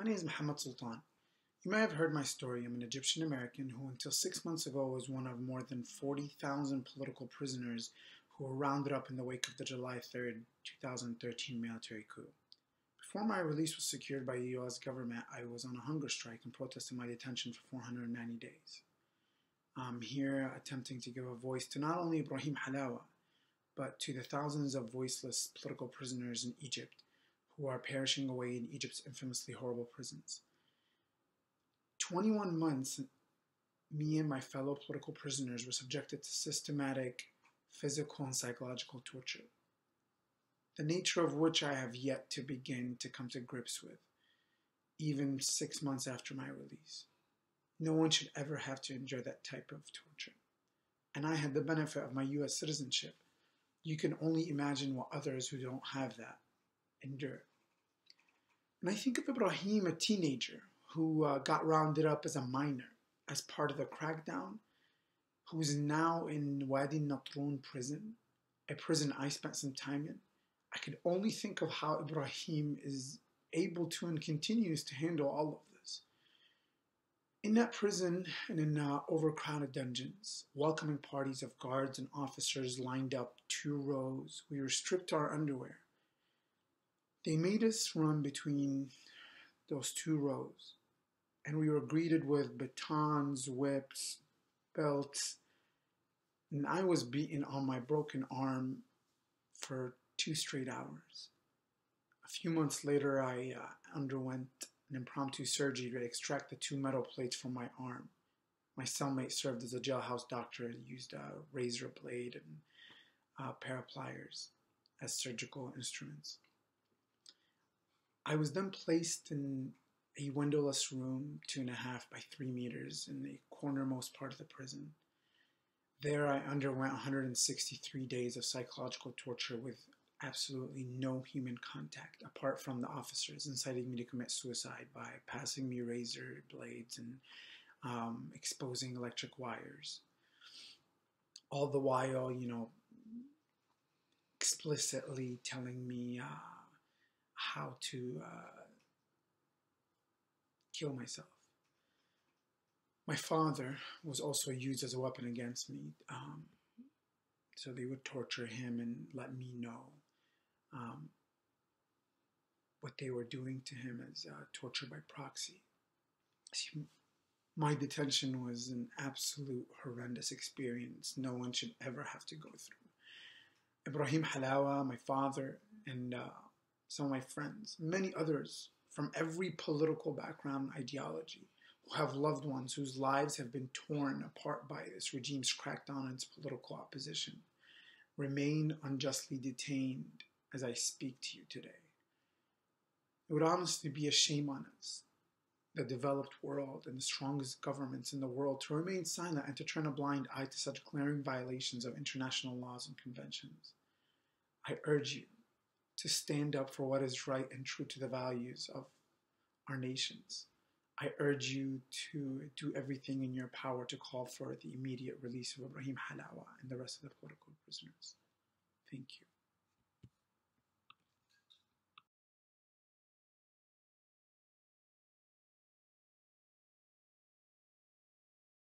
My name is Mohamed Soltan. You may have heard my story. I'm an Egyptian American who until 6 months ago was one of more than 40,000 political prisoners who were rounded up in the wake of the July 3rd, 2013 military coup. Before my release was secured by the US government, I was on a hunger strike and protested my detention for 490 days. I'm here attempting to give a voice to not only Ibrahim Halawa, but to the thousands of voiceless political prisoners in Egypt who are perishing away in Egypt's infamously horrible prisons. 21 months, me and my fellow political prisoners were subjected to systematic physical and psychological torture, the nature of which I have yet to begin to come to grips with, even 6 months after my release. No one should ever have to endure that type of torture. And I had the benefit of my US citizenship. You can only imagine what others who don't have that endure. And I think of Ibrahim, a teenager who got rounded up as a minor as part of the crackdown, who is now in Wadi Natrun prison, a prison I spent some time in. I could only think of how Ibrahim is able to and continues to handle all of this. In that prison and in overcrowded dungeons, welcoming parties of guards and officers lined up 2 rows, we were stripped our underwear. They made us run between those 2 rows, and we were greeted with batons, whips, belts, and I was beaten on my broken arm for 2 straight hours. A few months later, I underwent an impromptu surgery to extract the 2 metal plates from my arm. My cellmate served as a jailhouse doctor and used a razor blade and a pair of pliers as surgical instruments. I was then placed in a windowless room 2.5 by 3 meters in the cornermost part of the prison. There I underwent 163 days of psychological torture with absolutely no human contact apart from the officers inciting me to commit suicide by passing me razor blades and exposing electric wires. All the while, explicitly telling me how to kill myself. My father was also used as a weapon against me, so they would torture him and let me know what they were doing to him as torture by proxy. My detention was an absolute horrendous experience no one should ever have to go through. Ibrahim Halawa, my father, and some of my friends, many others from every political background and ideology, who have loved ones whose lives have been torn apart by this regime's crackdown on its political opposition, remain unjustly detained as I speak to you today. It would honestly be a shame on us, the developed world and the strongest governments in the world, to remain silent and to turn a blind eye to such glaring violations of international laws and conventions. I urge you to stand up for what is right and true to the values of our nations. I urge you to do everything in your power to call for the immediate release of Ibrahim Halawa and the rest of the political prisoners. Thank you.